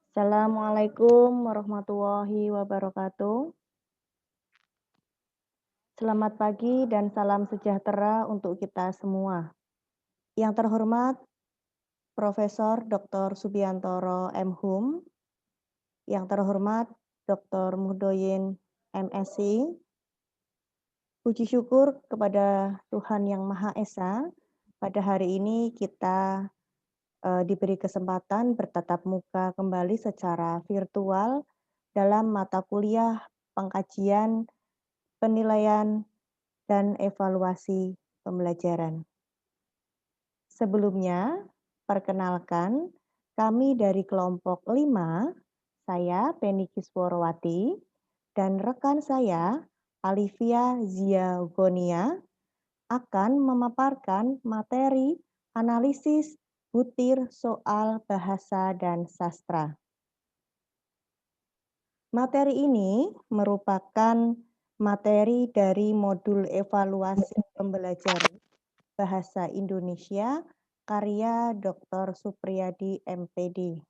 Assalamualaikum warahmatullahi wabarakatuh. Selamat pagi dan salam sejahtera untuk kita semua. Yang terhormat Profesor Dr. Subiantoro M.Hum, yang terhormat Dr. Muhdoyin MSc, puji syukur kepada Tuhan Yang Maha Esa, pada hari ini kita diberi kesempatan bertatap muka kembali secara virtual dalam mata kuliah pengkajian penilaian dan evaluasi pembelajaran. Sebelumnya, perkenalkan, kami dari kelompok 5, saya Penny Kisworowati, dan rekan saya, Alivia Ziagonia, akan memaparkan materi analisis butir soal bahasa dan sastra. Materi ini merupakan materi dari modul evaluasi pembelajaran Bahasa Indonesia karya Dr. Supriyadi MPD.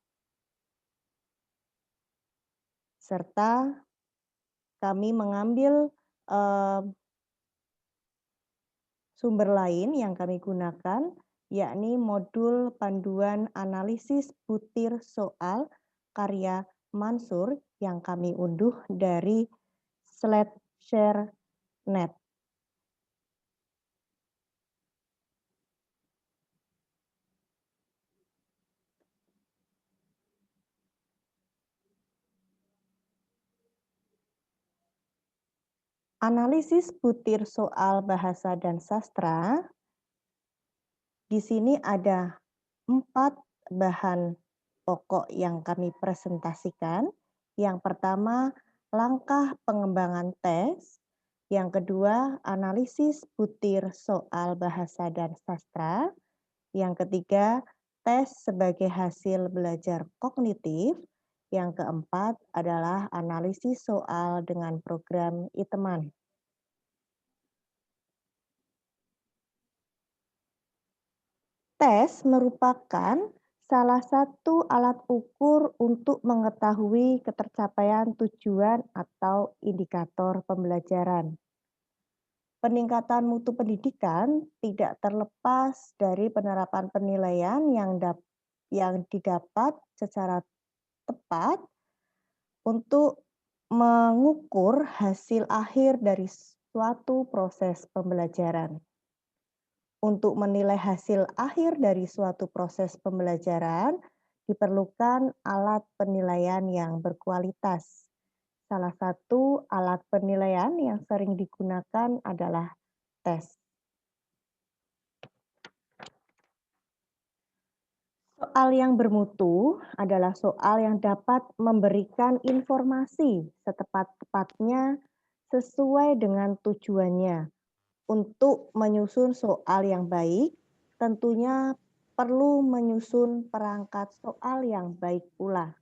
Serta kami mengambil sumber lain yang kami gunakan, yakni modul panduan analisis butir soal karya Mansur yang kami unduh dari SlideShare.net. Analisis butir soal bahasa dan sastra, di sini ada 4 bahan pokok yang kami presentasikan. Yang pertama, langkah pengembangan tes. Yang kedua, analisis butir soal bahasa dan sastra. Yang ketiga, tes sebagai hasil belajar kognitif. Yang keempat adalah analisis soal dengan program Iteman. Tes merupakan salah satu alat ukur untuk mengetahui ketercapaian tujuan atau indikator pembelajaran. Peningkatan mutu pendidikan tidak terlepas dari penerapan penilaian yang didapat secara tepat untuk mengukur hasil akhir dari suatu proses pembelajaran. Untuk menilai hasil akhir dari suatu proses pembelajaran, diperlukan alat penilaian yang berkualitas. Salah satu alat penilaian yang sering digunakan adalah tes. Soal yang bermutu adalah soal yang dapat memberikan informasi setepat-tepatnya sesuai dengan tujuannya. Untuk menyusun soal yang baik, tentunya perlu menyusun perangkat soal yang baik pula.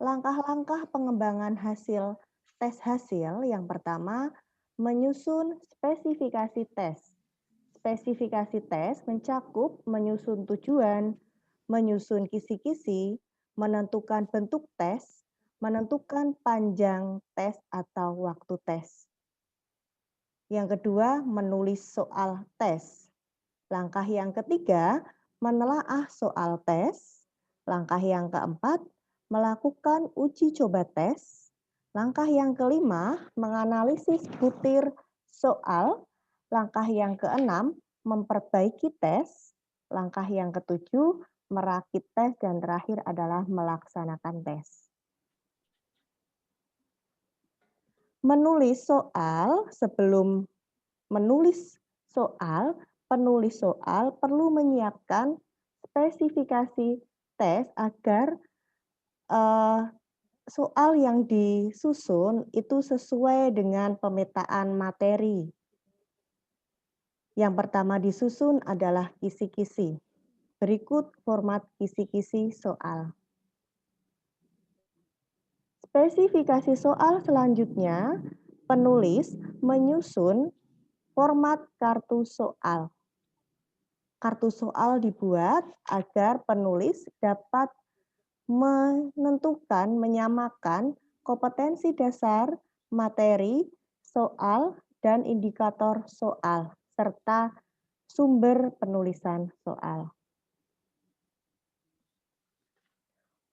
Langkah-langkah pengembangan hasil tes hasil yang pertama, menyusun spesifikasi tes. Spesifikasi tes mencakup menyusun tujuan, menyusun kisi-kisi, menentukan bentuk tes, menentukan panjang tes atau waktu tes. Yang kedua, menulis soal tes. Langkah yang ketiga, menelaah soal tes. Langkah yang keempat, melakukan uji coba tes. Langkah yang kelima, menganalisis butir soal. Langkah yang keenam, memperbaiki tes. Langkah yang ketujuh, merakit tes. Dan terakhir adalah melaksanakan tes. Menulis soal, sebelum menulis soal, penulis soal perlu menyiapkan spesifikasi tes agar soal yang disusun itu sesuai dengan pemetaan materi. Yang pertama disusun adalah kisi-kisi. Berikut format kisi-kisi soal. Spesifikasi soal selanjutnya, penulis menyusun format kartu soal. Kartu soal dibuat agar penulis dapat menentukan, menyamakan kompetensi dasar, materi, soal, dan indikator soal, serta sumber penulisan soal.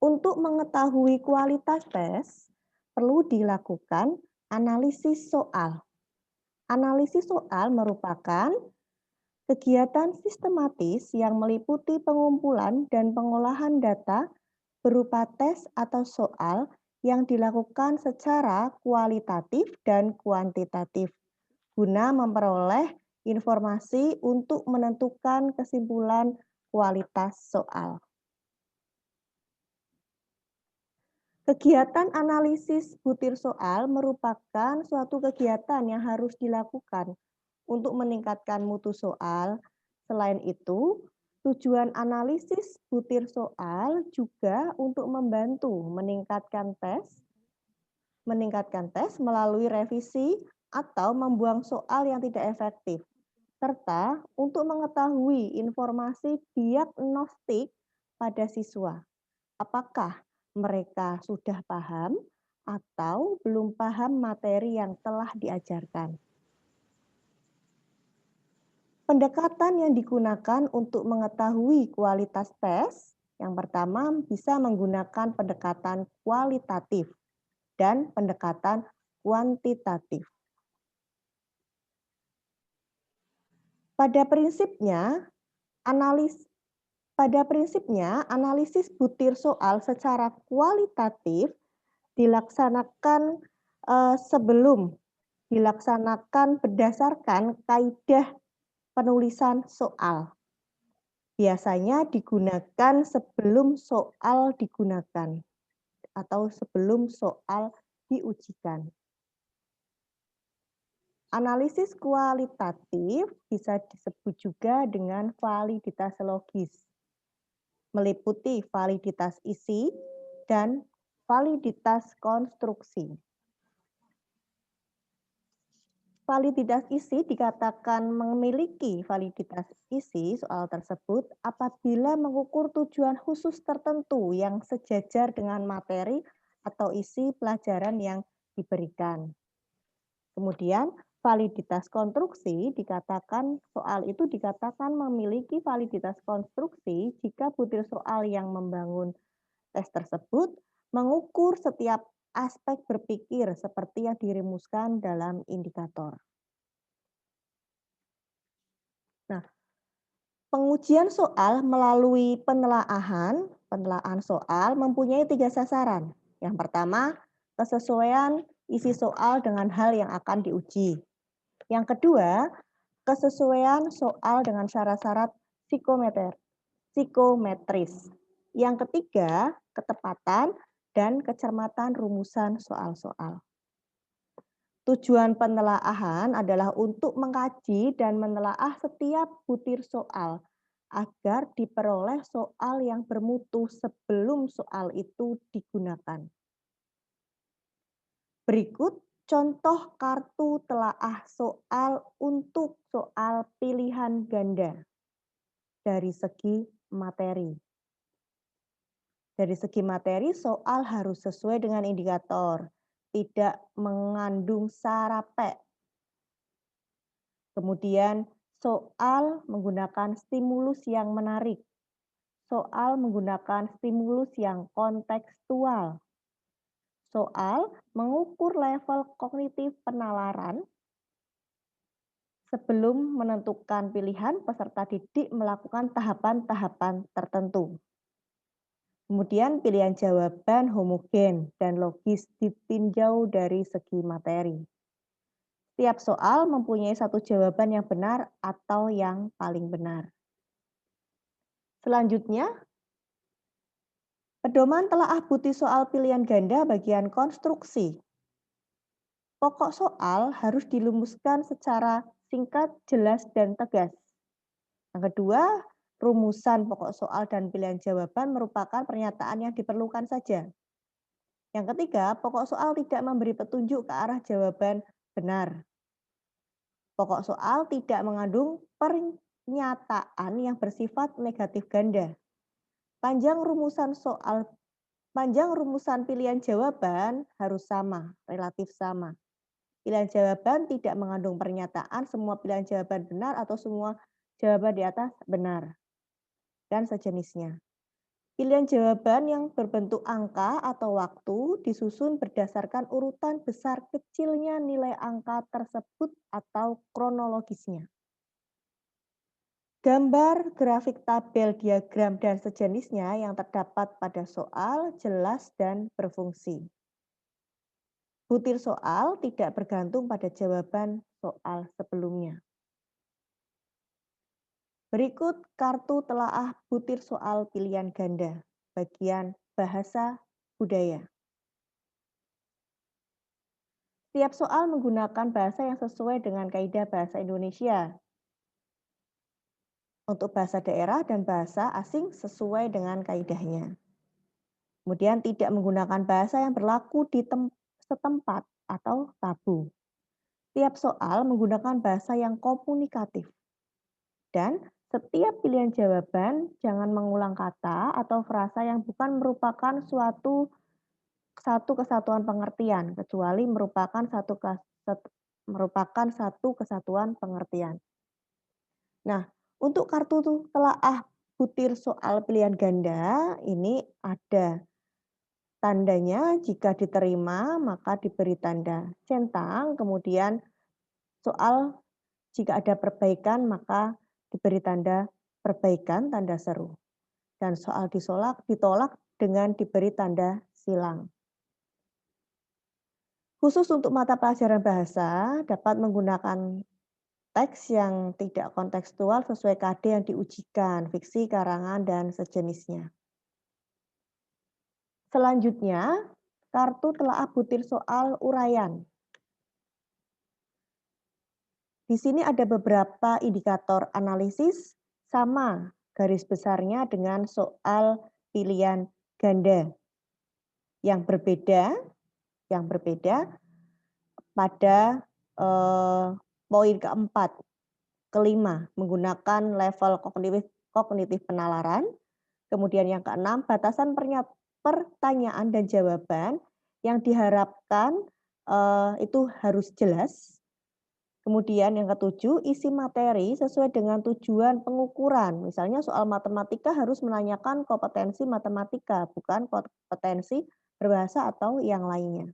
Untuk mengetahui kualitas tes, perlu dilakukan analisis soal. Analisis soal merupakan kegiatan sistematis yang meliputi pengumpulan dan pengolahan data berupa tes atau soal yang dilakukan secara kualitatif dan kuantitatif guna memperoleh informasi untuk menentukan kesimpulan kualitas soal. Kegiatan analisis butir soal merupakan suatu kegiatan yang harus dilakukan untuk meningkatkan mutu soal. Selain itu, tujuan analisis butir soal juga untuk membantu meningkatkan tes melalui revisi atau membuang soal yang tidak efektif, serta untuk mengetahui informasi diagnostik pada siswa. Apakah mereka sudah paham atau belum paham materi yang telah diajarkan? Pendekatan yang digunakan untuk mengetahui kualitas tes, yang pertama bisa menggunakan pendekatan kualitatif dan pendekatan kuantitatif. Pada prinsipnya, analisis butir soal secara kualitatif dilaksanakan berdasarkan kaidah penulisan soal. Biasanya digunakan sebelum soal digunakan atau sebelum soal diujikan. Analisis kualitatif bisa disebut juga dengan validitas logis, meliputi validitas isi dan validitas konstruksi. Validitas isi dikatakan memiliki validitas isi soal tersebut apabila mengukur tujuan khusus tertentu yang sejajar dengan materi atau isi pelajaran yang diberikan. Kemudian, validitas konstruksi soal itu dikatakan memiliki validitas konstruksi jika butir soal yang membangun tes tersebut mengukur setiap aspek berpikir seperti yang dirumuskan dalam indikator. Nah, pengujian soal melalui penelaahan soal mempunyai 3 sasaran. Yang pertama, kesesuaian isi soal dengan hal yang akan diuji. Yang kedua, kesesuaian soal dengan syarat-syarat psikometris. Yang ketiga, ketepatan dan kecermatan rumusan soal-soal. Tujuan penelaahan adalah untuk mengkaji dan menelaah setiap butir soal agar diperoleh soal yang bermutu sebelum soal itu digunakan. Berikut contoh kartu telaah soal untuk soal pilihan ganda dari segi materi. Dari segi materi, soal harus sesuai dengan indikator, tidak mengandung sarapek. Kemudian, soal menggunakan stimulus yang menarik. Soal menggunakan stimulus yang kontekstual. Soal mengukur level kognitif penalaran. Sebelum menentukan pilihan, peserta didik melakukan tahapan-tahapan tertentu. Kemudian pilihan jawaban homogen dan logis ditinjau dari segi materi. Setiap soal mempunyai satu jawaban yang benar atau yang paling benar. Selanjutnya, pedoman telaah butir soal pilihan ganda bagian konstruksi. Pokok soal harus dirumuskan secara singkat, jelas, dan tegas. Yang kedua, rumusan pokok soal dan pilihan jawaban merupakan pernyataan yang diperlukan saja. Yang ketiga, pokok soal tidak memberi petunjuk ke arah jawaban benar. Pokok soal tidak mengandung pernyataan yang bersifat negatif ganda. Panjang rumusan soal Panjang rumusan pilihan jawaban harus sama, relatif sama. Pilihan jawaban tidak mengandung pernyataan semua pilihan jawaban benar atau semua jawaban di atas benar, dan sejenisnya. Pilihan jawaban yang berbentuk angka atau waktu disusun berdasarkan urutan besar kecilnya nilai angka tersebut atau kronologisnya. Gambar, grafik tabel, diagram, dan sejenisnya yang terdapat pada soal jelas dan berfungsi. Butir soal tidak bergantung pada jawaban soal sebelumnya. Berikut kartu telaah butir soal pilihan ganda, bagian bahasa budaya. Setiap soal menggunakan bahasa yang sesuai dengan kaidah bahasa Indonesia. Untuk bahasa daerah dan bahasa asing sesuai dengan kaidahnya. Kemudian tidak menggunakan bahasa yang berlaku di setempat atau tabu. Setiap soal menggunakan bahasa yang komunikatif. Dan setiap pilihan jawaban jangan mengulang kata atau frasa yang bukan merupakan satu kesatuan pengertian, kecuali merupakan satu kesatuan pengertian. Nah, untuk kartu telaah butir soal pilihan ganda ini ada tandanya. Jika diterima maka diberi tanda centang, kemudian soal jika ada perbaikan maka diberi tanda perbaikan, tanda seru. Dan soal ditolak dengan diberi tanda silang. Khusus untuk mata pelajaran bahasa dapat menggunakan teks yang tidak kontekstual sesuai KD yang diujikan, fiksi, karangan, dan sejenisnya. Selanjutnya, kartu telaah butir soal uraian. Di sini ada beberapa indikator analisis sama garis besarnya dengan soal pilihan ganda. Yang berbeda pada poin keempat, kelima menggunakan level kognitif penalaran. Kemudian yang keenam, batasan pertanyaan dan jawaban yang diharapkan itu harus jelas. Kemudian yang ketujuh, isi materi sesuai dengan tujuan pengukuran. Misalnya soal matematika harus menanyakan kompetensi matematika, bukan kompetensi berbahasa atau yang lainnya.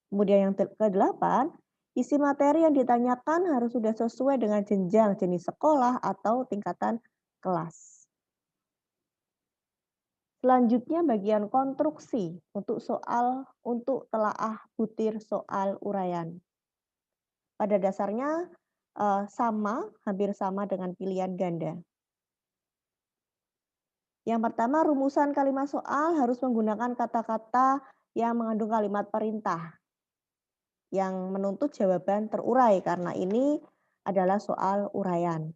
Kemudian yang kedelapan, isi materi yang ditanyakan harus sudah sesuai dengan jenjang jenis sekolah atau tingkatan kelas. Selanjutnya bagian konstruksi untuk telaah butir soal uraian. Pada dasarnya hampir sama dengan pilihan ganda. Yang pertama, rumusan kalimat soal harus menggunakan kata-kata yang mengandung kalimat perintah yang menuntut jawaban terurai karena ini adalah soal uraian.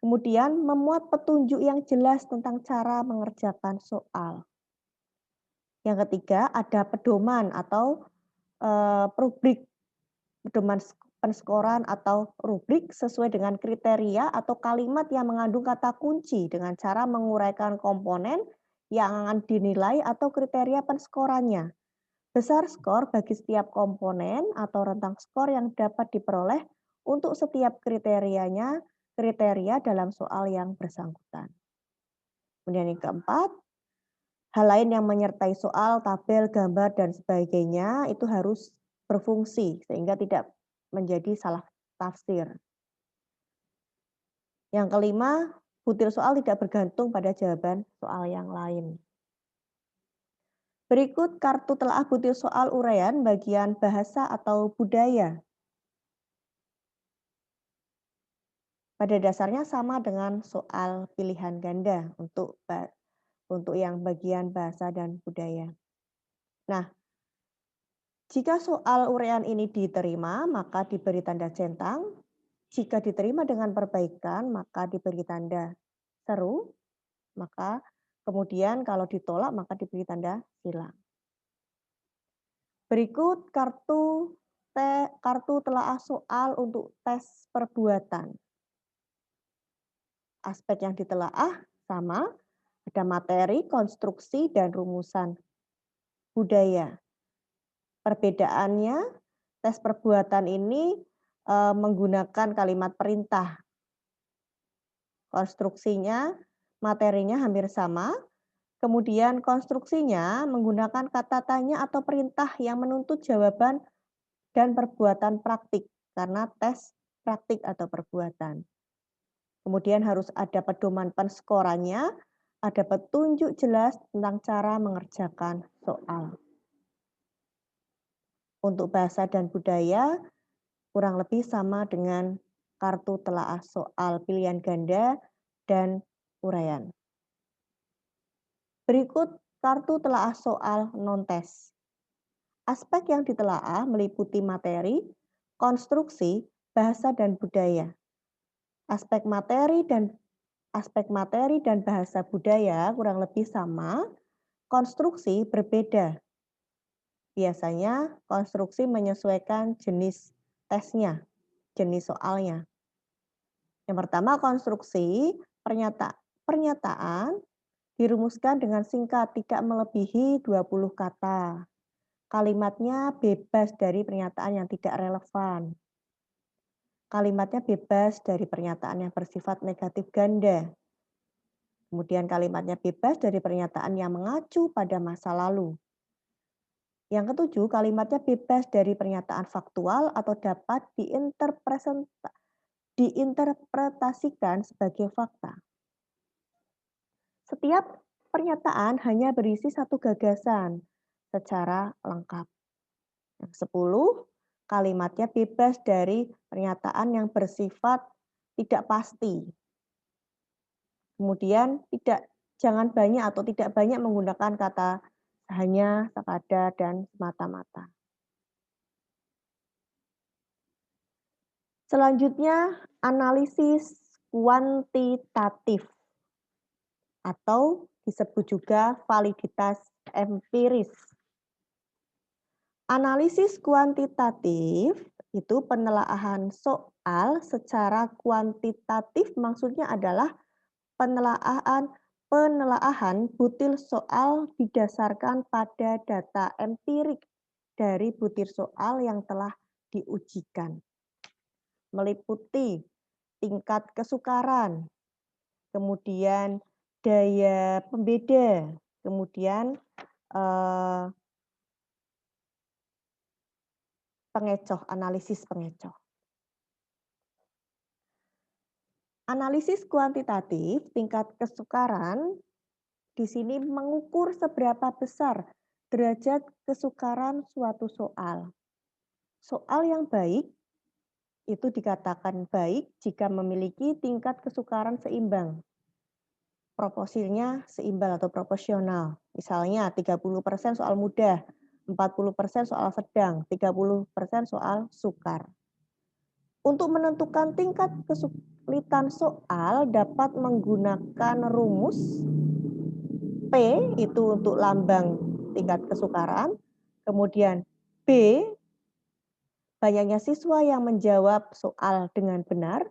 Kemudian memuat petunjuk yang jelas tentang cara mengerjakan soal. Yang ketiga, ada pedoman atau rubrik, pedoman penskoran atau rubrik sesuai dengan kriteria atau kalimat yang mengandung kata kunci dengan cara menguraikan komponen yang akan dinilai atau kriteria penskorannya. Besar skor bagi setiap komponen atau rentang skor yang dapat diperoleh untuk setiap kriteria dalam soal yang bersangkutan. Kemudian yang keempat, hal lain yang menyertai soal, tabel, gambar, dan sebagainya itu harus berfungsi sehingga tidak menjadi salah tafsir. Yang kelima, butir soal tidak bergantung pada jawaban soal yang lain. Berikut kartu telaah butir soal uraian bagian bahasa atau budaya. Pada dasarnya sama dengan soal pilihan ganda untuk yang bagian bahasa dan budaya. Nah, jika soal uraian ini diterima, maka diberi tanda centang. Jika diterima dengan perbaikan, maka diberi tanda seru. Maka kemudian kalau ditolak, maka diberi tanda silang. Berikut kartu telaah soal untuk tes perbuatan. Aspek yang ditelaah sama, Ada materi, konstruksi, dan rumusan. Budaya. Perbedaannya, tes perbuatan ini menggunakan kalimat perintah. Konstruksinya, materinya hampir sama. Kemudian konstruksinya menggunakan kata tanya atau perintah yang menuntut jawaban dan perbuatan praktik, karena tes praktik atau perbuatan. Kemudian harus ada pedoman penskorannya, ada petunjuk jelas tentang cara mengerjakan soal. Untuk bahasa dan budaya, kurang lebih sama dengan kartu telaah soal pilihan ganda dan uraian. Berikut kartu telaah soal non-tes. Aspek yang ditelaah meliputi materi, konstruksi, bahasa, dan budaya. Aspek materi dan bahasa budaya kurang lebih sama, konstruksi berbeda. Biasanya konstruksi menyesuaikan jenis tesnya, jenis soalnya. Yang pertama konstruksi, pernyataan dirumuskan dengan singkat, tidak melebihi 20 kata. Kalimatnya bebas dari pernyataan yang tidak relevan. Kalimatnya bebas dari pernyataan yang bersifat negatif ganda. Kemudian kalimatnya bebas dari pernyataan yang mengacu pada masa lalu. Yang ketujuh, kalimatnya bebas dari pernyataan faktual atau dapat diinterpretasikan sebagai fakta. Setiap pernyataan hanya berisi satu gagasan secara lengkap. Yang 10, kalimatnya bebas dari pernyataan yang bersifat tidak pasti. Kemudian jangan banyak atau tidak banyak menggunakan kata hanya, sekadar, dan semata-mata. Selanjutnya, analisis kuantitatif atau disebut juga validitas empiris. Analisis kuantitatif itu penelaahan soal secara kuantitatif, maksudnya adalah penelaahan butir soal didasarkan pada data empirik dari butir soal yang telah diujikan. Meliputi tingkat kesukaran, kemudian daya pembeda, kemudian pengecoh, analisis pengecoh. Analisis kuantitatif tingkat kesukaran di sini mengukur seberapa besar derajat kesukaran suatu soal. Soal yang baik itu dikatakan baik jika memiliki tingkat kesukaran seimbang. Proporsinya seimbang atau proporsional. Misalnya 30% soal mudah, 40% soal sedang, 30% soal sukar. Untuk menentukan tingkat kesulitan soal dapat menggunakan rumus P itu untuk lambang tingkat kesukaran, kemudian B banyaknya siswa yang menjawab soal dengan benar,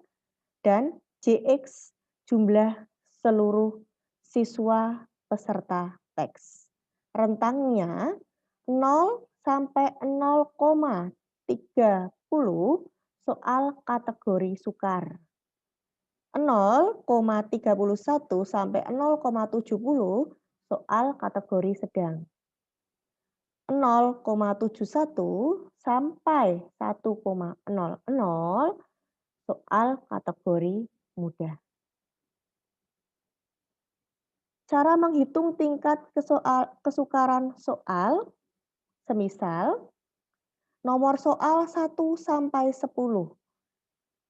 dan JX jumlah seluruh siswa peserta teks. Rentangnya 0 sampai 0,30 soal kategori sukar. 0,31 sampai 0,70 soal kategori sedang. 0,71 sampai 1,00 soal kategori mudah. Cara menghitung tingkat kesukaran soal, semisal nomor soal 1 sampai 10.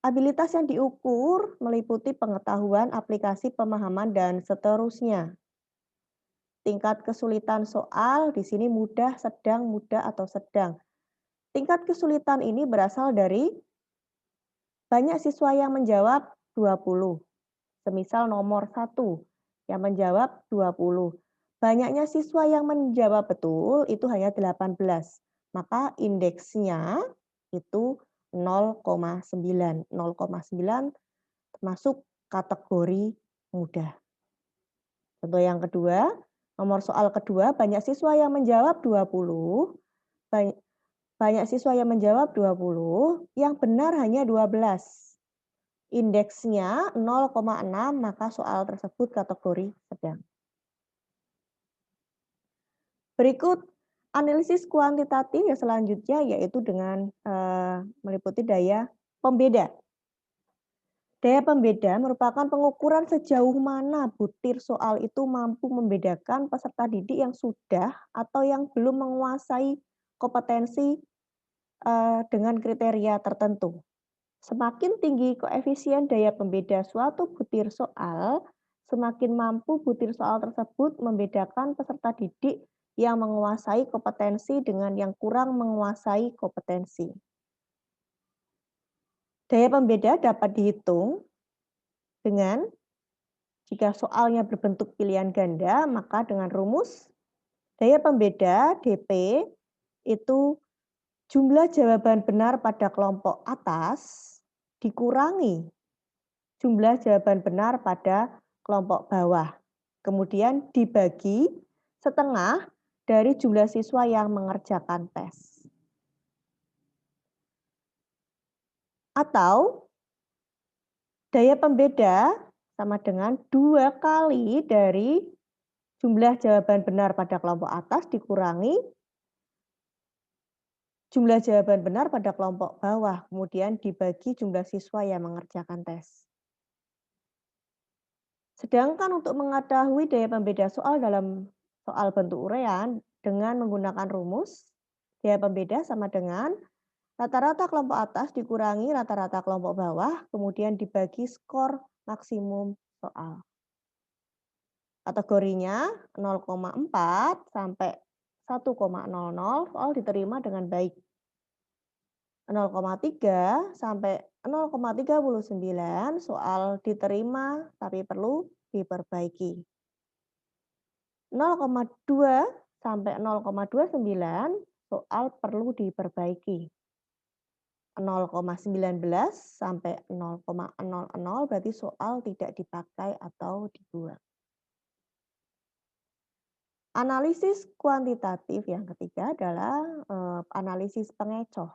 Abilitas yang diukur meliputi pengetahuan, aplikasi, pemahaman, dan seterusnya. Tingkat kesulitan soal di sini mudah, sedang, mudah, atau sedang. Tingkat kesulitan ini berasal dari banyak siswa yang menjawab 20. Semisal nomor 1 yang menjawab 20. Banyaknya siswa yang menjawab betul itu hanya 18. Maka indeksnya itu 0,9. 0,9 termasuk kategori mudah. Contoh yang kedua, nomor soal kedua, banyak siswa yang menjawab 20, banyak siswa yang menjawab 20, yang benar hanya 12. Indeksnya 0,6, maka soal tersebut kategori sedang. Berikut analisis kuantitatif yang selanjutnya yaitu dengan meliputi daya pembeda. Daya pembeda merupakan pengukuran sejauh mana butir soal itu mampu membedakan peserta didik yang sudah atau yang belum menguasai kompetensi dengan kriteria tertentu. Semakin tinggi koefisien daya pembeda suatu butir soal, semakin mampu butir soal tersebut membedakan peserta didik yang menguasai kompetensi dengan yang kurang menguasai kompetensi. Daya pembeda dapat dihitung dengan jika soalnya berbentuk pilihan ganda, maka dengan rumus daya pembeda DP itu jumlah jawaban benar pada kelompok atas dikurangi jumlah jawaban benar pada kelompok bawah. Kemudian dibagi setengah dari jumlah siswa yang mengerjakan tes. Atau daya pembeda sama dengan 2 kali dari jumlah jawaban benar pada kelompok atas dikurangi jumlah jawaban benar pada kelompok bawah, kemudian dibagi jumlah siswa yang mengerjakan tes. Sedangkan untuk mengetahui daya pembeda soal dalam soal bentuk urean dengan menggunakan rumus, daya pembeda sama dengan rata-rata kelompok atas dikurangi rata-rata kelompok bawah, kemudian dibagi skor maksimum soal. Kategorinya 0,4 sampai 1,00 soal diterima dengan baik. 0,3 sampai 0,39 soal diterima tapi perlu diperbaiki. 0,2 sampai 0,29 soal perlu diperbaiki. 0,19 sampai 0,00 berarti soal tidak dipakai atau dibuang. Analisis kuantitatif yang ketiga adalah analisis pengecoh.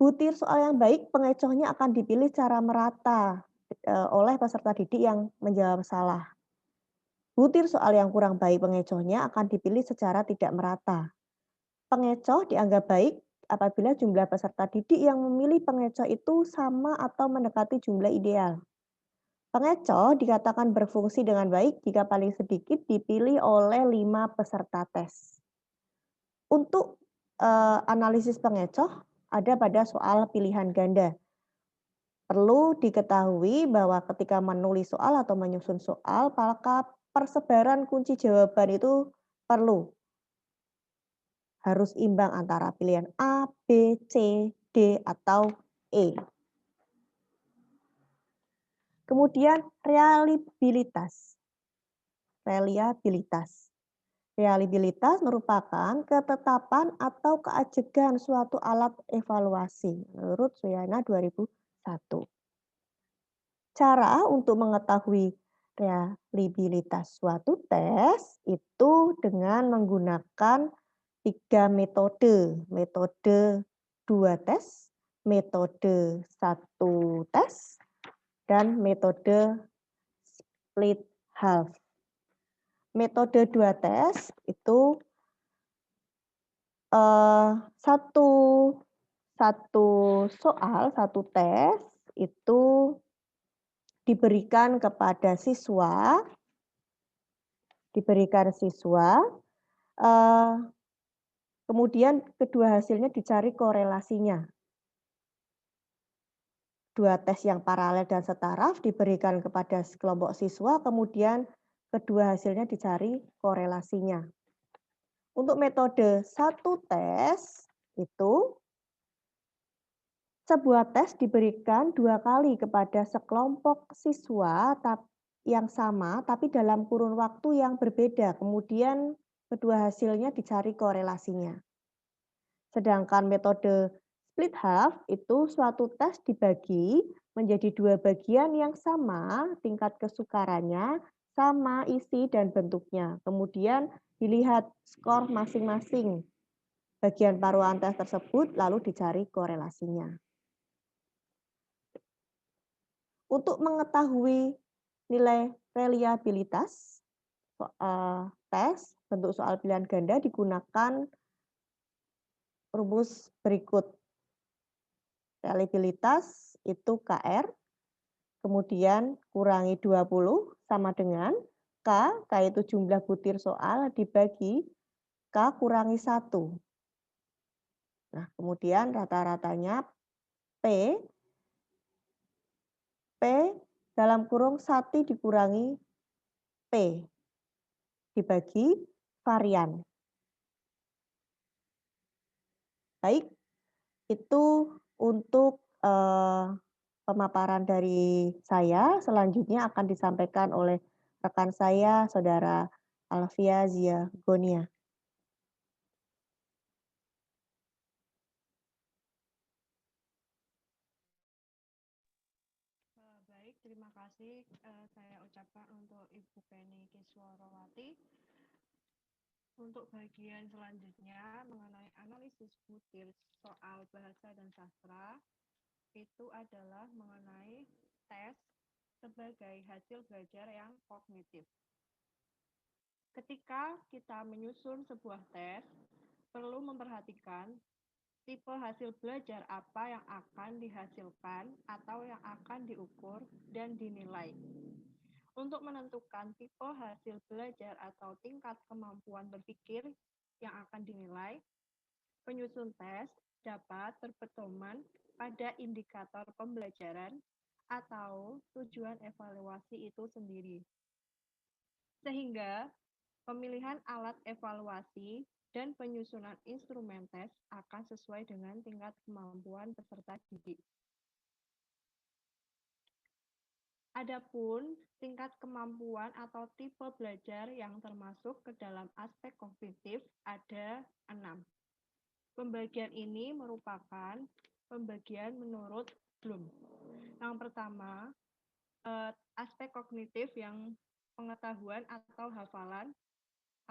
Butir soal yang baik, pengecohnya akan dipilih secara merata oleh peserta didik yang menjawab salah. Butir soal yang kurang baik, pengecohnya akan dipilih secara tidak merata. Pengecoh dianggap baik apabila jumlah peserta didik yang memilih pengecoh itu sama atau mendekati jumlah ideal. Pengecoh dikatakan berfungsi dengan baik jika paling sedikit dipilih oleh 5 peserta tes. Untuk analisis pengecoh ada pada soal pilihan ganda. Perlu diketahui bahwa ketika menulis soal atau menyusun soal, maka persebaran kunci jawaban itu perlu. Harus imbang antara pilihan A, B, C, D, atau E. Kemudian reliabilitas. Reliabilitas merupakan ketetapan atau keajegan suatu alat evaluasi menurut Suyana 2001. Cara untuk mengetahui reliabilitas suatu tes itu dengan menggunakan 3 metode. Metode 2 tes, metode 1 tes, dan metode split half. Metode 2 tes itu satu soal, satu tes itu diberikan kepada siswa, kemudian kedua hasilnya dicari korelasinya. 2 tes yang paralel dan setaraf diberikan kepada kelompok siswa, kemudian kedua hasilnya dicari korelasinya. Untuk metode 1 tes itu sebuah tes diberikan 2 kali kepada sekelompok siswa yang sama tapi dalam kurun waktu yang berbeda. Kemudian kedua hasilnya dicari korelasinya. Sedangkan metode split half itu suatu tes dibagi menjadi 2 bagian yang sama tingkat kesukarannya sama isi dan bentuknya. Kemudian dilihat skor masing-masing bagian paruan tes tersebut, lalu dicari korelasinya. Untuk mengetahui nilai reliabilitas tes, bentuk soal pilihan ganda digunakan rumus berikut. Reliabilitas itu KR, kemudian kurangi 20 sama dengan K itu jumlah butir soal dibagi K kurangi 1. Nah, kemudian rata-ratanya P dalam kurung 1 dikurangi P dibagi varian. Baik, itu untuk pemaparan dari saya. Selanjutnya akan disampaikan oleh rekan saya, Saudara Alvia Zia Gonia. Baik, terima kasih saya ucapkan untuk Ibu Penny Kiswarowati. Untuk bagian selanjutnya mengenai analisis butir soal bahasa dan sastra, itu adalah mengenai tes sebagai hasil belajar yang kognitif. Ketika kita menyusun sebuah tes, perlu memperhatikan tipe hasil belajar apa yang akan dihasilkan atau yang akan diukur dan dinilai. Untuk menentukan tipe hasil belajar atau tingkat kemampuan berpikir yang akan dinilai, penyusun tes dapat berpedoman pada indikator pembelajaran atau tujuan evaluasi itu sendiri. Sehingga pemilihan alat evaluasi dan penyusunan instrumen tes akan sesuai dengan tingkat kemampuan peserta didik. Adapun tingkat kemampuan atau tipe belajar yang termasuk ke dalam aspek kognitif ada 6. Pembagian ini merupakan pembagian menurut Bloom. Yang pertama, aspek kognitif yang pengetahuan atau hafalan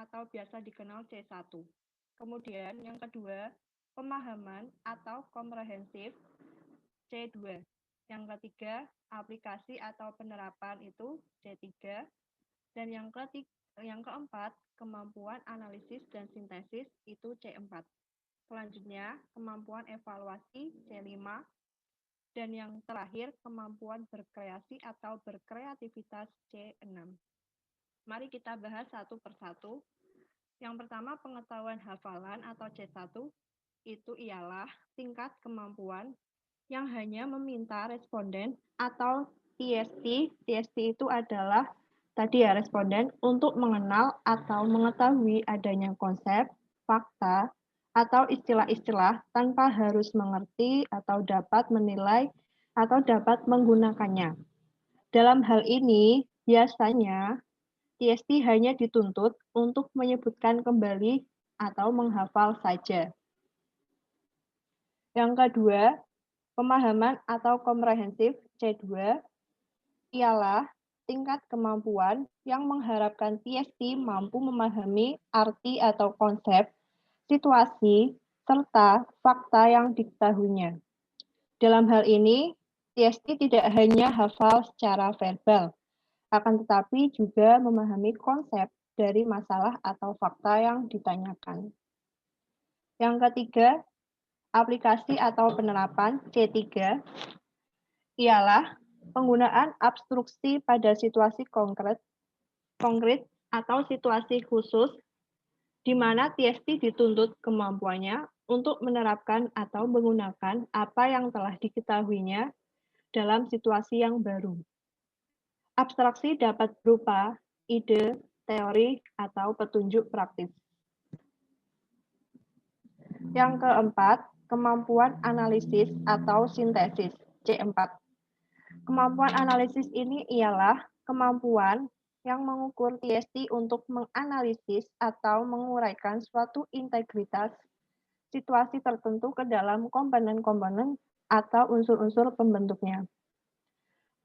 atau biasa dikenal C1. Kemudian yang kedua, pemahaman atau komprehensif C2. Yang ketiga, aplikasi atau penerapan itu C3. Dan yang keempat, kemampuan analisis dan sintesis itu C4. Selanjutnya, kemampuan evaluasi C5. Dan yang terakhir, kemampuan berkreasi atau berkreativitas C6. Mari kita bahas satu persatu. Yang pertama, pengetahuan hafalan atau C1 itu ialah tingkat kemampuan yang hanya meminta responden atau TST. TST itu adalah tadi ya responden untuk mengenal atau mengetahui adanya konsep, fakta, atau istilah-istilah tanpa harus mengerti atau dapat menilai atau dapat menggunakannya. Dalam hal ini, biasanya TST hanya dituntut untuk menyebutkan kembali atau menghafal saja. Yang kedua, pemahaman atau komprehensif C2 ialah tingkat kemampuan yang mengharapkan TST mampu memahami arti atau konsep, situasi, serta fakta yang diketahuinya. Dalam hal ini, TST tidak hanya hafal secara verbal, akan tetapi juga memahami konsep dari masalah atau fakta yang ditanyakan. Yang ketiga, aplikasi atau penerapan C3 ialah penggunaan abstruksi pada situasi konkret atau situasi khusus di mana TST dituntut kemampuannya untuk menerapkan atau menggunakan apa yang telah diketahuinya dalam situasi yang baru. Abstraksi dapat berupa ide, teori, atau petunjuk praktis. Yang keempat, kemampuan analisis atau sintesis, C4. Kemampuan analisis ini ialah kemampuan yang mengukur TST untuk menganalisis atau menguraikan suatu integritas situasi tertentu ke dalam komponen-komponen atau unsur-unsur pembentuknya.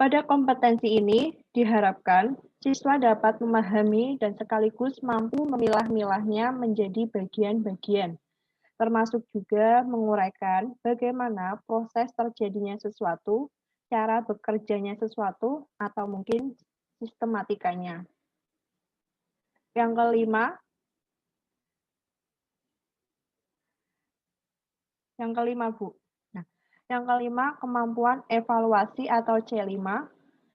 Pada kompetensi ini diharapkan Siswa dapat memahami dan sekaligus mampu memilah-milahnya menjadi bagian-bagian, termasuk juga menguraikan bagaimana proses terjadinya sesuatu, cara bekerjanya sesuatu, atau mungkin sistematikanya. Yang kelima, Bu. Nah, yang kelima, kemampuan evaluasi atau C5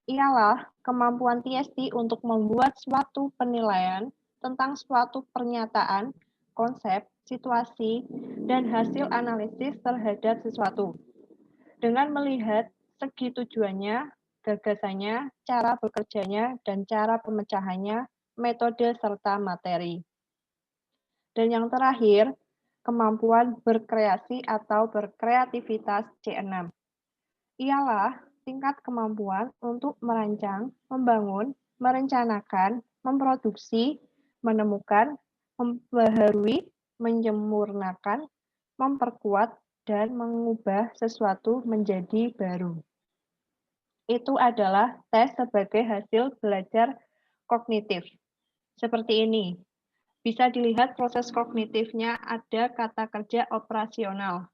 ialah kemampuan TST untuk membuat suatu penilaian tentang suatu pernyataan, konsep, situasi, dan hasil analisis terhadap sesuatu. Dengan melihat segi tujuannya, gagasannya, cara bekerjanya, dan cara pemecahannya, metode serta materi. Dan yang terakhir, kemampuan berkreasi atau berkreativitas C6. Ialah tingkat kemampuan untuk merancang, membangun, merencanakan, memproduksi, menemukan, membaharui, menyempurnakan, memperkuat, dan mengubah sesuatu menjadi baru. Itu adalah tes sebagai hasil belajar kognitif. Seperti ini. Bisa dilihat proses kognitifnya ada kata kerja operasional.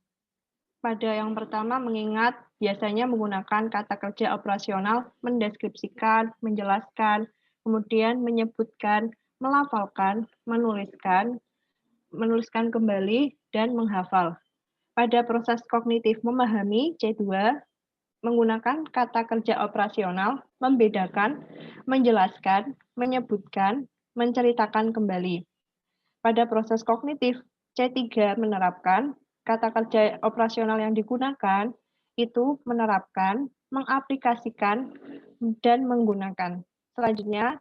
Pada yang pertama mengingat biasanya menggunakan kata kerja operasional mendeskripsikan, menjelaskan, kemudian menyebutkan, melafalkan, menuliskan kembali, dan menghafal. Pada proses kognitif memahami C2 menggunakan kata kerja operasional, membedakan, menjelaskan, menyebutkan, menceritakan kembali. Pada proses kognitif, C3 menerapkan, kata kerja operasional yang digunakan itu menerapkan, mengaplikasikan, dan menggunakan. Selanjutnya,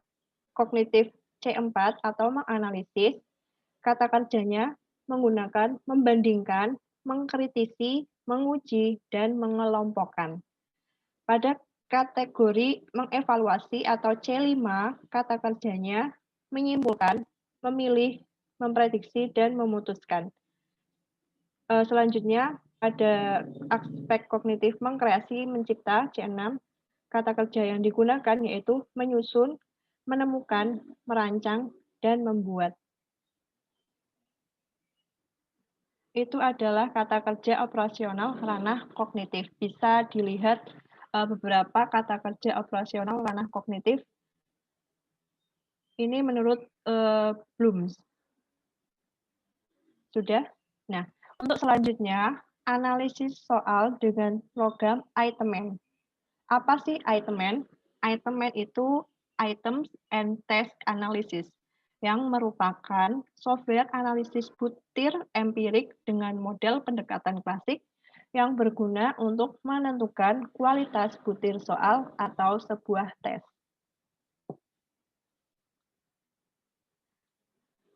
kognitif C4 atau menganalisis, kata kerjanya menggunakan, membandingkan, mengkritisi, menguji, dan mengelompokkan. Pada kategori mengevaluasi atau C5, kata kerjanya menyimpulkan, memilih, memprediksi, dan memutuskan. Selanjutnya, ada aspek kognitif mengkreasi, mencipta, C6. Kata kerja yang digunakan yaitu menyusun, menemukan, merancang, dan membuat. Itu adalah kata kerja operasional ranah kognitif. Bisa dilihat beberapa kata kerja operasional ranah kognitif. Ini menurut Bloom. Sudah? Nah, untuk selanjutnya, analisis soal dengan program Itemen. Apa sih Itemen? Itemen itu Items and Task Analysis, yang merupakan software analisis butir empirik dengan model pendekatan klasik yang berguna untuk menentukan kualitas butir soal atau sebuah tes.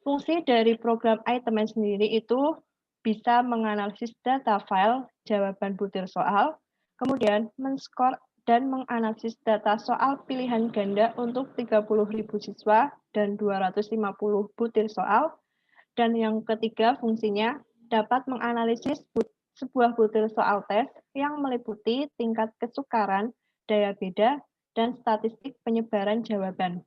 Fungsi dari program Itemen sendiri itu bisa menganalisis data file jawaban butir soal, kemudian men-score dan menganalisis data soal pilihan ganda untuk 30.000 siswa dan 250 butir soal. Dan yang ketiga fungsinya dapat menganalisis sebuah butir soal tes yang meliputi tingkat kesukaran, daya beda, dan statistik penyebaran jawaban.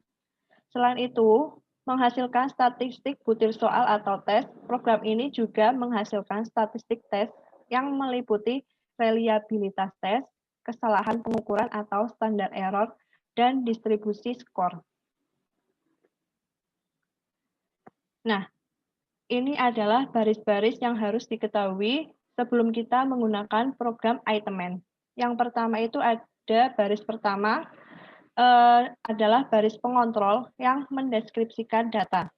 Selain itu, menghasilkan statistik butir soal atau tes, program ini juga menghasilkan statistik tes yang meliputi reliabilitas tes, kesalahan pengukuran atau standar error, dan distribusi skor. Nah, ini adalah baris-baris yang harus diketahui sebelum kita menggunakan program Itemen. Yang pertama itu ada baris pertama, adalah baris pengontrol yang mendeskripsikan data.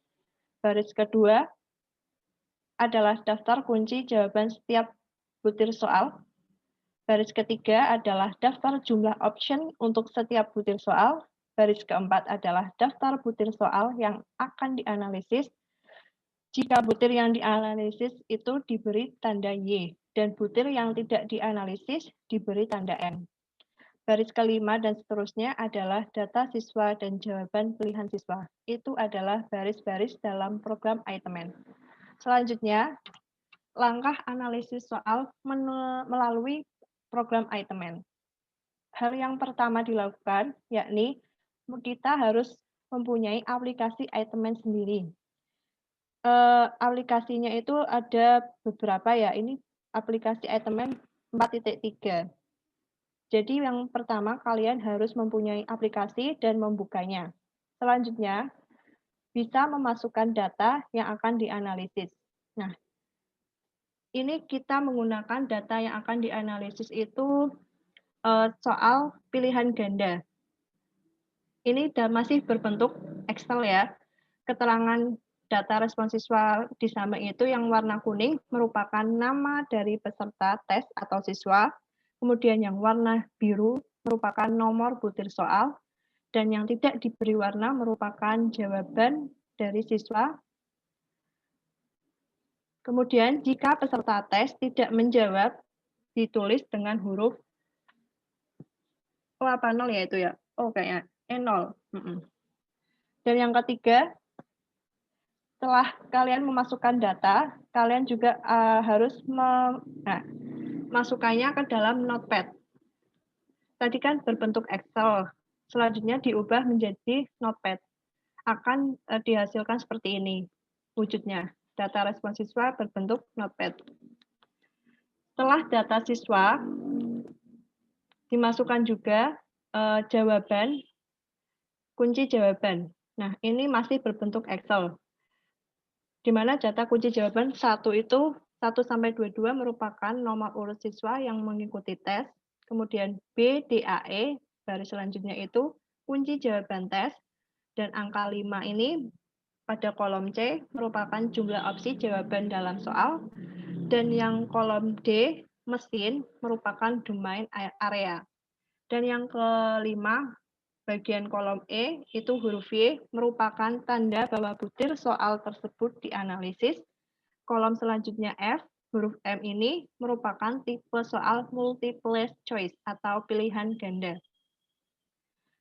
Baris kedua adalah daftar kunci jawaban setiap butir soal. Baris ketiga adalah daftar jumlah option untuk setiap butir soal. Baris keempat adalah daftar butir soal yang akan dianalisis. Jika butir yang dianalisis itu diberi tanda Y, dan butir yang tidak dianalisis diberi tanda N. Baris kelima dan seterusnya adalah data siswa dan jawaban pilihan siswa. Itu adalah baris-baris dalam program Itemen. Selanjutnya, langkah analisis soal melalui program Itemen. Hal yang pertama dilakukan yakni kita harus mempunyai aplikasi itemnya sendiri. Aplikasinya itu ada beberapa ya, ini aplikasi itemnya 4.3. Jadi yang pertama kalian harus mempunyai aplikasi dan membukanya. Selanjutnya, bisa memasukkan data yang akan dianalisis. Nah, ini kita menggunakan data yang akan dianalisis itu soal pilihan ganda. Ini masih berbentuk Excel ya. Keterangan data respon siswa di samping itu yang warna kuning merupakan nama dari peserta tes atau siswa. Kemudian yang warna biru merupakan nomor butir soal. Dan yang tidak diberi warna merupakan jawaban dari siswa. Kemudian jika peserta tes tidak menjawab, ditulis dengan huruf apa 0 ya itu ya? Oh kayaknya E0. Dan yang ketiga, setelah kalian memasukkan data, kalian juga harus masukkannya ke dalam Notepad. Tadi kan berbentuk Excel, selanjutnya diubah menjadi Notepad. Akan dihasilkan seperti ini wujudnya. Data respon siswa berbentuk Notepad. Setelah data siswa, dimasukkan juga jawaban, kunci jawaban. Nah, ini masih berbentuk Excel. Di mana data kunci jawaban 1 itu 1 sampai 22 merupakan nomor urut siswa yang mengikuti tes. Kemudian B, D, A, E, baris selanjutnya itu kunci jawaban tes. Dan angka 5 ini pada kolom C merupakan jumlah opsi jawaban dalam soal. Dan yang kolom D, mesin, merupakan domain area. Dan yang kelima, bagian kolom E, itu huruf Y, merupakan tanda bahwa butir soal tersebut dianalisis. Kolom selanjutnya F, huruf M ini merupakan tipe soal multiple choice atau pilihan ganda.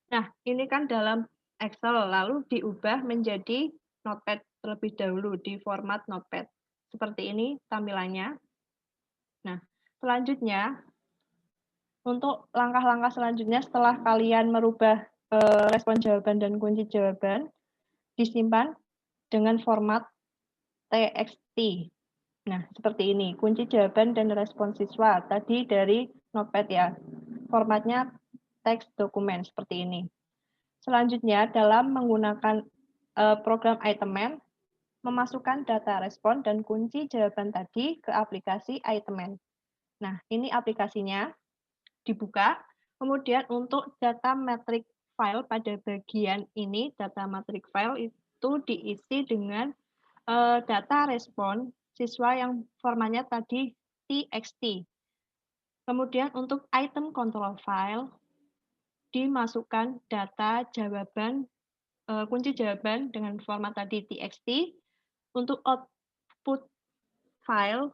Nah, ini kan dalam Excel, lalu diubah menjadi Notepad terlebih dahulu di format Notepad. Seperti ini tampilannya. Nah, selanjutnya, untuk langkah-langkah selanjutnya setelah kalian merubah respon jawaban dan kunci jawaban, disimpan dengan format TXT. Nah, seperti ini, kunci jawaban dan respon siswa. Tadi dari Notepad ya, formatnya teks dokumen seperti ini. Selanjutnya, dalam menggunakan program Itemman, memasukkan data respon dan kunci jawaban tadi ke aplikasi Itemman. Nah, ini aplikasinya, dibuka. Kemudian untuk data metrik file pada bagian ini, data metrik file itu diisi dengan data respon siswa yang formatnya tadi txt. Kemudian untuk item control file, dimasukkan data jawaban, kunci jawaban dengan format tadi txt. Untuk output file,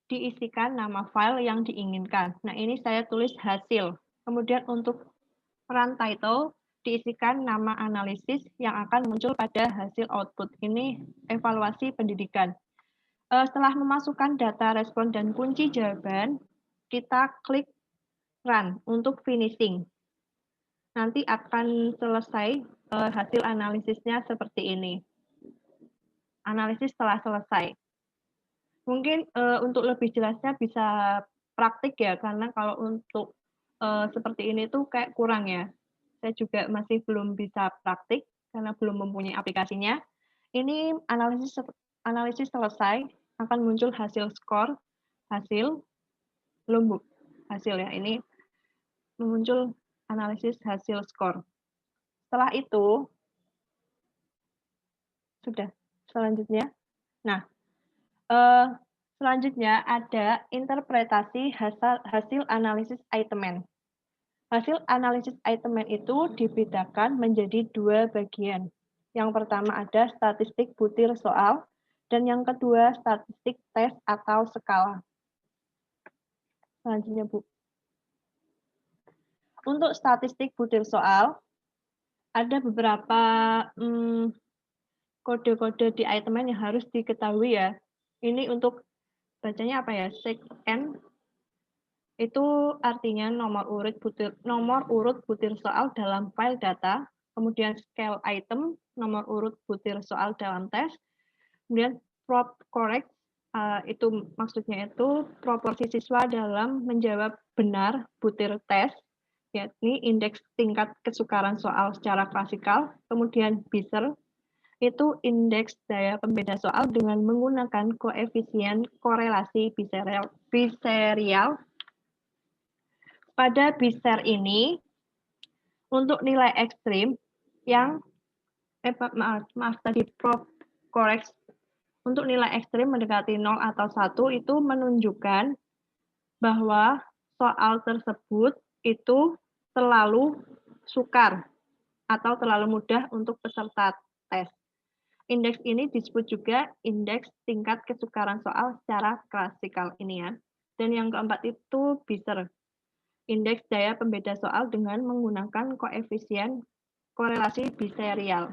diisikan nama file yang diinginkan. Nah, ini saya tulis hasil. Kemudian untuk run title, diisikan nama analisis yang akan muncul pada hasil output. Ini evaluasi pendidikan. Setelah memasukkan data respon dan kunci jawaban, kita klik run untuk finishing. Nanti akan selesai hasil analisisnya seperti ini. Analisis telah selesai. Mungkin untuk lebih jelasnya bisa praktik ya, karena kalau untuk seperti ini tuh kayak kurang ya. Saya juga masih belum bisa praktik karena belum mempunyai aplikasinya. Ini analisis selesai, akan muncul hasil skor, hasil, belum hasil ya, ini muncul analisis hasil skor. Setelah itu, sudah selanjutnya. Nah, selanjutnya ada interpretasi hasil analisis Itemman. Hasil analisis Itemman itu dibedakan menjadi 2 bagian. Yang pertama ada statistik butir soal, dan yang kedua statistik tes atau skala. Selanjutnya, Bu. Untuk statistik butir soal, ada beberapa kode-kode di Itemman yang harus diketahui ya. Ini untuk bacanya apa ya? Sec N itu artinya nomor urut butir soal dalam file data. kemudian scale item, nomor urut butir soal dalam tes, kemudian prop correct, itu maksudnya itu proporsi siswa dalam menjawab benar butir tes, yakni indeks tingkat kesukaran soal secara klasikal, kemudian BISER, itu indeks daya pembeda soal dengan menggunakan koefisien korelasi biserial. Pada BISER ini, untuk nilai ekstrim yang maaf tadi prop correct, untuk nilai ekstrim mendekati 0 atau 1 itu menunjukkan bahwa soal tersebut itu terlalu sukar atau terlalu mudah untuk peserta tes. Indeks ini disebut juga indeks tingkat kesukaran soal secara klasikal ini ya. Dan yang keempat itu BISER, indeks daya pembeda soal dengan menggunakan koefisien korelasi biserial.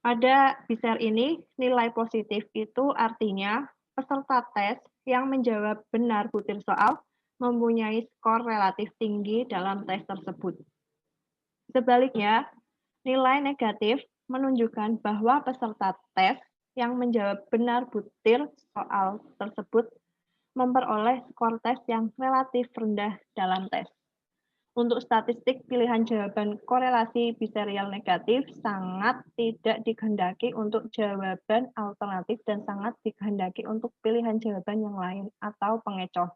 Pada BISER ini, nilai positif itu artinya peserta tes yang menjawab benar butir soal mempunyai skor relatif tinggi dalam tes tersebut. Sebaliknya, nilai negatif menunjukkan bahwa peserta tes yang menjawab benar butir soal tersebut memperoleh skor tes yang relatif rendah dalam tes. Untuk statistik pilihan jawaban korelasi biserial negatif sangat tidak dikehendaki untuk jawaban alternatif dan sangat dikehendaki untuk pilihan jawaban yang lain atau pengecoh.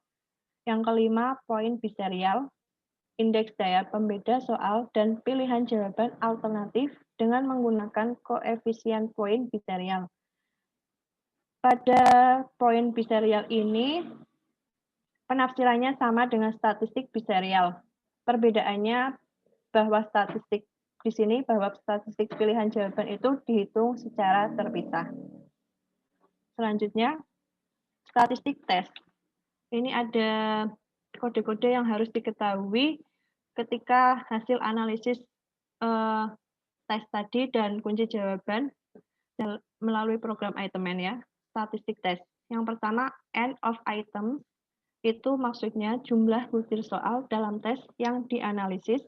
Yang kelima, poin biserial, indeks daya pembeda soal dan pilihan jawaban alternatif dengan menggunakan koefisien poin biserial. Pada poin biserial ini, penafsirannya sama dengan statistik biserial. Perbedaannya bahwa statistik di sini bahwa statistik pilihan jawaban itu dihitung secara terpisah. Selanjutnya, statistik tes. Ini ada kode-kode yang harus diketahui ketika hasil analisis tes tadi dan kunci jawaban melalui program Itemen ya, statistik tes. Yang pertama, end of item, itu maksudnya jumlah butir soal dalam tes yang dianalisis.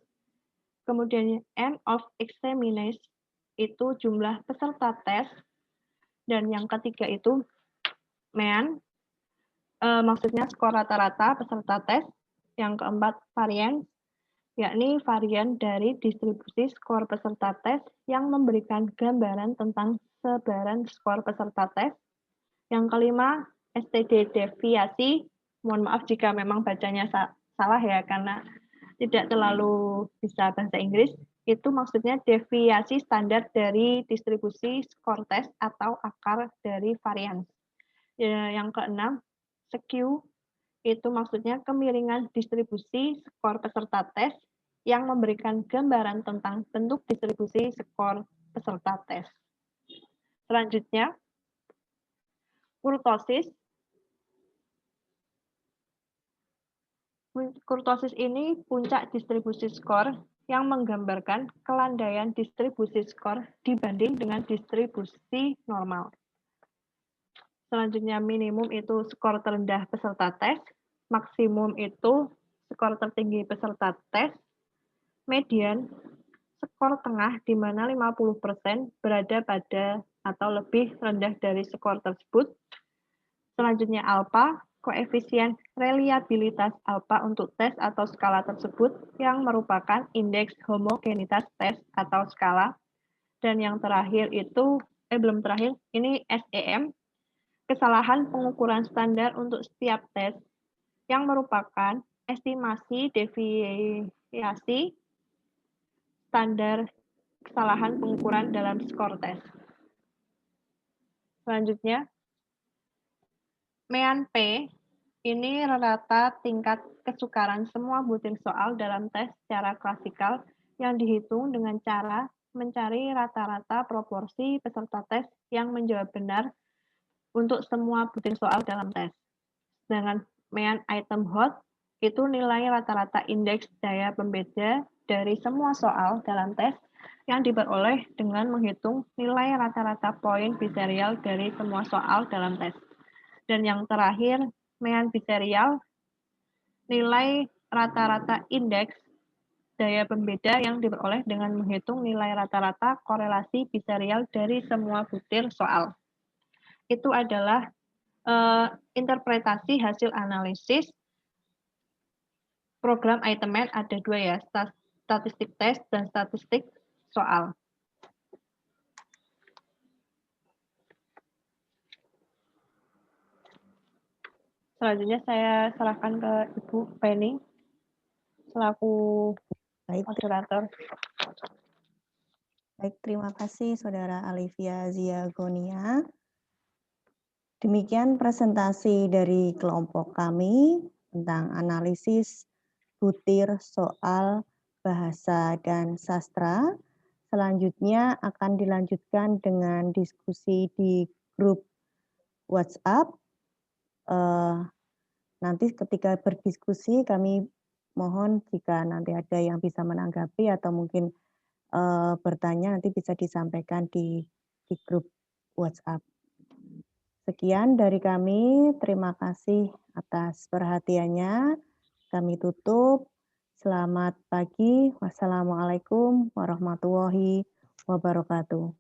Kemudian end of examination, itu jumlah peserta tes. Dan yang ketiga itu mean, maksudnya skor rata-rata peserta tes. Yang keempat, variance, yakni varian dari distribusi skor peserta tes yang memberikan gambaran tentang sebaran skor peserta tes. Yang kelima, STD deviasi. Mohon maaf jika memang bacanya salah ya, karena tidak terlalu bisa bahasa Inggris. Itu maksudnya deviasi standar dari distribusi skor tes atau akar dari varians. Yang keenam, skew, itu maksudnya kemiringan distribusi skor peserta tes yang memberikan gambaran tentang bentuk distribusi skor peserta tes. Selanjutnya, kurtosis. Kurtosis ini puncak distribusi skor yang menggambarkan kelandaian distribusi skor dibanding dengan distribusi normal. Selanjutnya, minimum itu skor terendah peserta tes, maksimum itu skor tertinggi peserta tes, median skor tengah di mana 50% berada pada atau lebih rendah dari skor tersebut. Selanjutnya, alpha, koefisien reliabilitas alpha untuk tes atau skala tersebut yang merupakan indeks homogenitas tes atau skala. Dan yang terakhir itu, belum terakhir, ini SEM, kesalahan pengukuran standar untuk setiap tes yang merupakan estimasi deviasi standar kesalahan pengukuran dalam skor tes. Selanjutnya, mean P, ini rata tingkat kesukaran semua butir soal dalam tes secara klasikal yang dihitung dengan cara mencari rata-rata proporsi peserta tes yang menjawab benar untuk semua butir soal dalam tes. Sedangkan mean item hot, itu nilai rata-rata indeks daya pembeda dari semua soal dalam tes yang diperoleh dengan menghitung nilai rata-rata poin biserial dari semua soal dalam tes. Dan yang terakhir, mean biserial, nilai rata-rata indeks daya pembeda yang diperoleh dengan menghitung nilai rata-rata korelasi biserial dari semua butir soal. Itu adalah interpretasi hasil analisis program itemate ada 2 ya, statistik tes dan statistik soal. Selanjutnya saya serahkan ke Ibu Penny selaku Baik, moderator. baik, terima kasih Saudara Alivia Ziagonia. Demikian presentasi dari kelompok kami tentang analisis butir soal bahasa dan sastra. Selanjutnya akan dilanjutkan dengan diskusi di grup WhatsApp. Nanti ketika berdiskusi kami mohon jika nanti ada yang bisa menanggapi atau mungkin bertanya nanti bisa disampaikan di grup WhatsApp. Sekian dari kami, terima kasih atas perhatiannya. Kami tutup. Selamat pagi. Wassalamualaikum warahmatullahi wabarakatuh.